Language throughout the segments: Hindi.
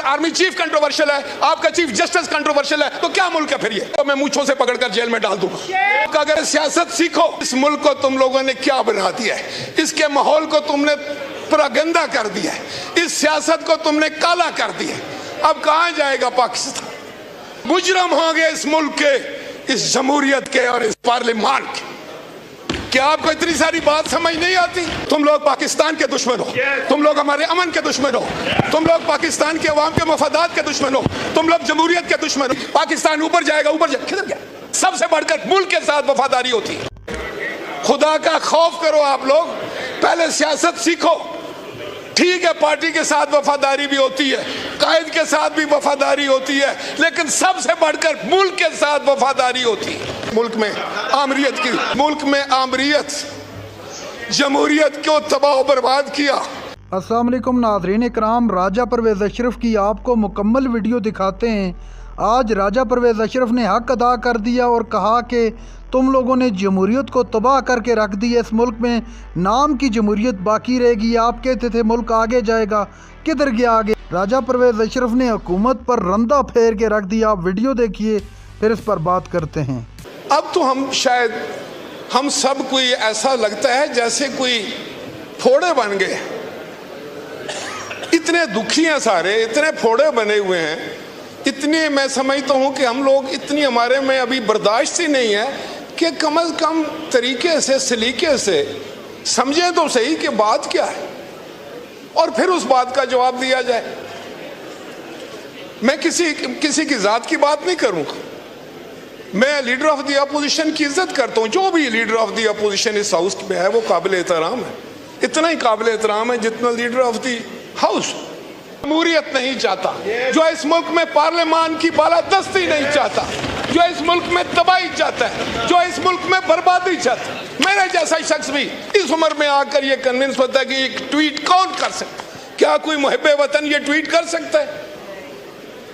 आर्मी चीफ कंट्रोवर्शियल है, आपका चीफ जस्टिस कंट्रोवर्शियल है, तो क्या मुल्क है फिर ये? तो मैं मूंछों से पकड़कर जेल में डाल दूंगा। अगर सियासत सीखो, इस मुल्क को तुम लोगों ने क्या बना दिया है, इसके माहौल को तुमने पूरा गंदा कर दिया है, इस सियासत को तुमने काला कर दिया है। अब कहां जाएगा पाकिस्तान? मुजरम होंगे इस मुल्क के, इस जमहूरियत के और इस पार्लियामान के। क्या आपको इतनी सारी बात समझ नहीं आती? तुम लोग पाकिस्तान के दुश्मन हो, तुम लोग हमारे अमन के दुश्मन हो, तुम लोग पाकिस्तान के अवाम के मफादात के दुश्मन हो, तुम लोग जमहूरियत के दुश्मन हो। पाकिस्तान ऊपर जाएगा, ऊपर किधर गया? सबसे बढ़कर मुल्क के साथ वफादारी होती है। खुदा का खौफ करो आप लोग, पहले सियासत सीखो। ठीक है, पार्टी के साथ वफादारी भी होती है, कायद के साथ भी वफादारी होती है, लेकिन सबसे बढ़कर मुल्क के साथ वफादारी होती है। मुल्क में आमरीत की, मुल्क में आमरीत जमहूरियत को तबाह बर्बाद किया। अस्सलाम वालेकुम नाज़रीन इकराम, राजा परवेज़ अशरफ की आपको मुकम्मल वीडियो दिखाते हैं। आज राजा परवेज़ अशरफ ने हक अदा कर दिया और कहा कि तुम लोगों ने जमहूरियत को तबाह करके रख दिया, इस मुल्क में नाम की जमहूरियत बाकी रहेगी। आप कहते थे मुल्क आगे जाएगा, किधर गया आगे? राजा परवेज़ अशरफ ने हुकूमत पर रंदा फेर के रख दिया। आप वीडियो देखिए, फिर इस पर बात करते हैं। अब तो हम शायद हम सब कोई ऐसा लगता है जैसे कोई फोड़े बन गए, इतने दुखी हैं सारे, इतने फोड़े बने हुए हैं, इतने मैं समझता हूं कि हम लोग इतनी हमारे में अभी बर्दाश्त ही नहीं है कि कम अज कम तरीके से सलीके से समझें तो सही कि बात क्या है और फिर उस बात का जवाब दिया जाए। मैं किसी की जात की बात नहीं करूंगा, मैं लीडर ऑफ द अपोजिशन की इज्जत करता हूं। जो भी लीडर ऑफ द अपोजिशन इस हाउस में है वो काबिल एहतराम है, इतना ही काबिल एहतराम है जितना लीडर ऑफ द हाउस। जमहूरियत नहीं चाहता, जो इस मुल्क में पार्लियामान की बालादस्ती नहीं चाहता, जो इस मुल्क में तबाही चाहता है, जो इस मुल्क में बर्बादी चाहता है। मेरे जैसा शख्स भी इस उम्र में आकर ये कन्विंस होता है कि एक ट्वीट कौन कर सकता है? क्या कोई मुहिब्बे वतन ये ट्वीट कर सकता है?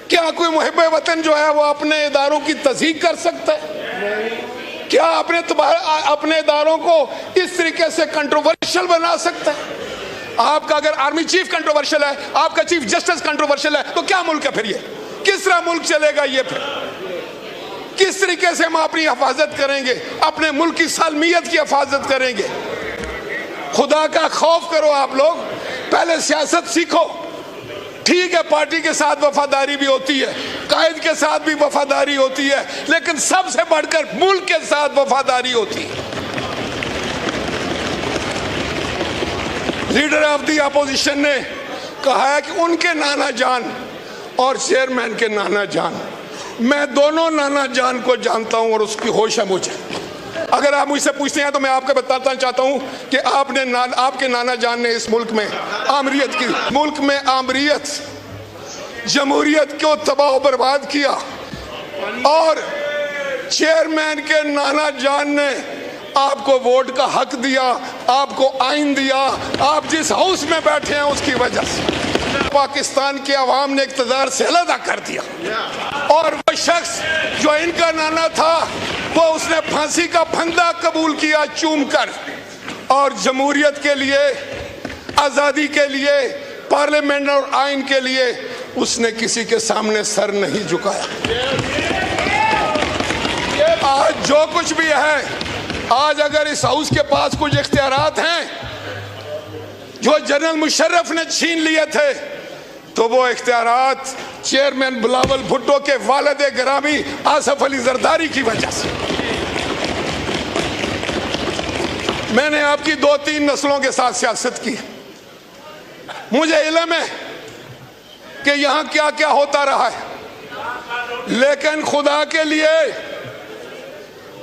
क्या कोई मुहिब्बे वतन जो है वो अपने इदारों की तस्दीक कर सकता है? क्या अपने इदारों को इस तरीके से कंट्रोवर्शियल बना सकता है? आपका अगर आर्मी चीफ कंट्रोवर्शियल है, आपका चीफ जस्टिस कंट्रोवर्शियल है, तो क्या मुल्क है फिर ये? किस तरह मुल्क चलेगा ये? फिर किस तरीके से हम अपनी हिफाजत करेंगे, अपने मुल्क की सालमियत की हिफाजत करेंगे? खुदा का खौफ करो आप लोग, पहले सियासत सीखो। ठीक है, पार्टी के साथ वफादारी भी होती है, कायद के साथ भी वफादारी होती है, लेकिन सबसे बढ़कर मुल्क के साथ वफादारी होती है। लीडर ऑफ द अपोजिशन ने कहा है कि उनके नाना जान और चेयरमैन के नाना जान, मैं दोनों नाना जान को जानता हूं और उसकी होश है मुझे। अगर आप मुझसे पूछते हैं तो मैं आपको बताना चाहता हूं कि आपके नाना जान ने इस मुल्क में आमरीत की, मुल्क में आमरीत जमहूरियत को तबाह बर्बाद किया और चेयरमैन के नाना जान ने आपको वोट का हक दिया, आपको आइन दिया। आप जिस हाउस में बैठे हैं उसकी वजह से पाकिस्तान के अवाम ने इक़्तिदार से अलग कर दिया और वो शख्स जो इनका नाना था वो उसने फांसी का फंदा कबूल किया चूम कर, और जमहूरियत के लिए, आज़ादी के लिए, पार्लियामेंट और आइन के लिए उसने किसी के सामने सर नहीं झुकाया। आज जो कुछ भी है, आज अगर इस हाउस के पास कुछ इख्तियारात हैं जो जनरल मुशर्रफ ने छीन लिए थे, तो वो इख्तियारात चेयरमैन बिलावल भुट्टो के वालिद गिरामी आसफ अली जरदारी की वजह से। मैंने आपकी 2-3 नस्लों के साथ सियासत की, मुझे इल्म है कि यहां क्या क्या होता रहा है, लेकिन खुदा के लिए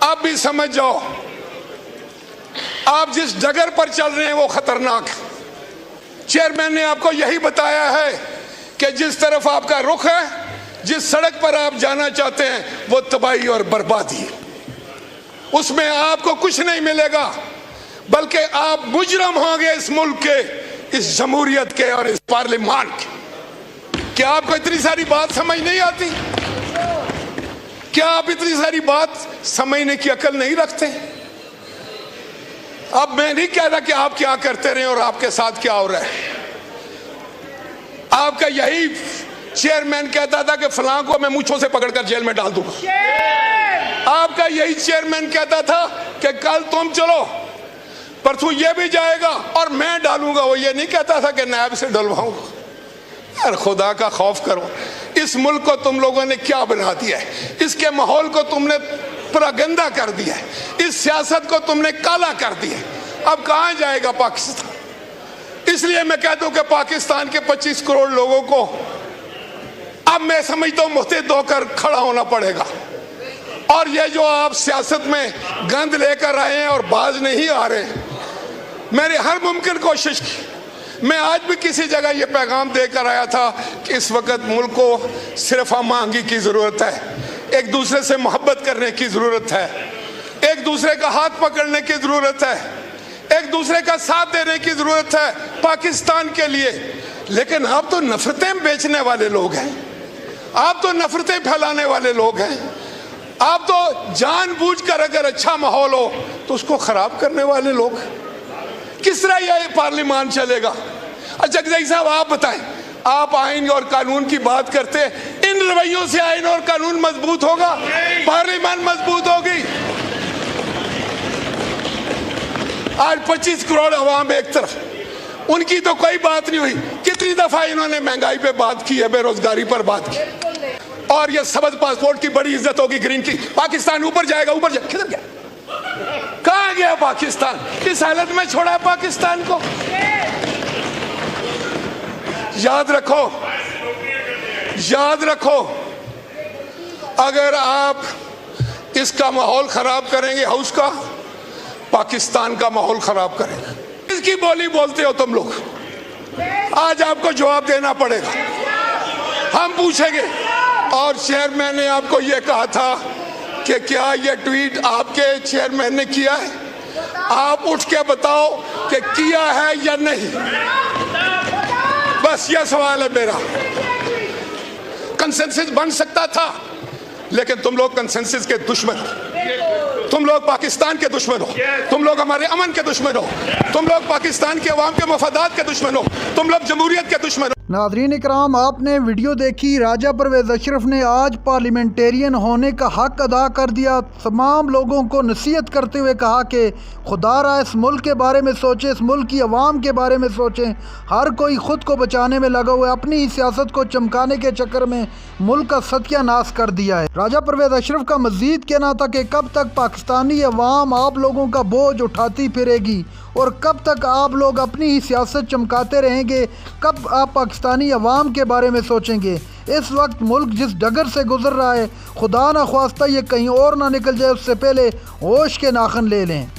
आप भी समझ जाओ, आप जिस डगर पर चल रहे हैं वो खतरनाक है। चेयरमैन ने आपको यही बताया है कि जिस तरफ आपका रुख है, जिस सड़क पर आप जाना चाहते हैं, वो तबाही और बर्बादी है। उसमें आपको कुछ नहीं मिलेगा, बल्कि आप मुजरम होंगे इस मुल्क के, इस जमहूरियत के और इस पार्लियामान के। क्या आपको इतनी सारी बात समझ नहीं आती? क्या आप इतनी सारी बात समझने की अकल नहीं रखते? अब मैं नहीं कह रहा कि आप क्या करते रहे और आपके साथ क्या हो रहा है। आपका यही चेयरमैन कहता था कि फलां को मैं मूंछों से पकड़कर जेल में डाल दूंगा। आपका यही चेयरमैन कहता था कि कल तुम चलो, परसों ये भी जाएगा और मैं डालूंगा। वो ये नहीं कहता था कि नायब से डलवाऊंगा। यार खुदा का खौफ करो। इस मुल्क को तुम लोगों ने क्या बना दिया है, इसके माहौल को तुमने पूरा गंदा कर दिया है, इस सियासत को तुमने काला कर दिया है। अब कहां जाएगा पाकिस्तान? इसलिए मैं कहता हूं कि पाकिस्तान के 25 करोड़ लोगों को अब मैं समझता हूं मुस्तैद होकर खड़ा होना पड़ेगा। और ये जो आप सियासत में गंद लेकर आए हैं और बाज नहीं आ रहे, मैंने हर मुमकिन कोशिश की। मैं आज भी किसी जगह ये पैगाम देकर आया था कि इस वक्त मुल्क को सिर्फ हम आहंगी की जरूरत है, एक दूसरे से मोहब्बत करने की जरूरत है, एक दूसरे का हाथ पकड़ने की जरूरत है, एक दूसरे का साथ देने की जरूरत है पाकिस्तान के लिए। लेकिन आप तो नफरतें बेचने वाले लोग हैं, आप तो नफरतें फैलाने वाले लोग हैं, आप तो जानबूझकर अगर अच्छा माहौल हो तो उसको खराब करने वाले लोग। किस तरह यह पार्लियामान चलेगा? अच्छा जगदई साहब आप बताएं, आप आइन और कानून की बात करते हैं, इन रवैयों से आइन और कानून मजबूत होगा, पार्लियामान मजबूत होगी? आज 25 करोड़ अवाम एक तरफ, उनकी तो कोई बात नहीं हुई। कितनी दफा इन्होंने महंगाई पे बात की है, बेरोजगारी पर बात की, और ये सबज पासपोर्ट की बड़ी इज्जत होगी, ग्रीन की। पाकिस्तान ऊपर जाएगा, ऊपर जाएगा, किधर गया? कहां गया पाकिस्तान? इस हालत में छोड़ा पाकिस्तान को। याद रखो, याद रखो, अगर आप इसका माहौल खराब करेंगे, हाउस का, पाकिस्तान का माहौल खराब करेंगे। इसकी बोली बोलते हो तुम लोग, आज आपको जवाब देना पड़ेगा, हम पूछेंगे। और चेयरमैन ने आपको यह कहा था कि क्या यह ट्वीट आपके चेयरमैन ने किया है? आप उठ के बताओ कि किया है या नहीं। बस यह सवाल है मेरा। कंसेंसस बन सकता था, लेकिन तुम लोग कंसेंसस के दुश्मन हो, तुम लोग पाकिस्तान के दुश्मन हो, तुम लोग हमारे अमन के दुश्मन हो, तुम लोग पाकिस्तान के अवाम के मफादात के दुश्मन हो, तुम लोग जमहूरियत के दुश्मन हो। नाज़रीन इकराम, आपने वीडियो देखी। राजा परवेज़ अशरफ ने आज पार्लियामेंटेरियन होने का हक अदा कर दिया। तमाम लोगों को नसीहत करते हुए कहा कि खुदारा इस मुल्क के बारे में सोचें, इस मुल्क की अवाम के बारे में सोचें। हर कोई ख़ुद को बचाने में लगा हुआ है, अपनी ही सियासत को चमकाने के चक्कर में मुल्क का सत्यानाश कर दिया है। राजा परवेज़ अशरफ का मज़ीद कहना था कि कब तक पाकिस्तानी अवाम आप लोगों का बोझ उठाती फिरेगी और कब तक आप लोग अपनी ही सियासत चमकाते रहेंगे, कब आप पाकिस्तानी अवाम के बारे में सोचेंगे। इस वक्त मुल्क जिस डगर से गुजर रहा है, खुदा न ख्वास्ता ये कहीं और ना निकल जाए, उससे पहले होश के नाखन ले लें।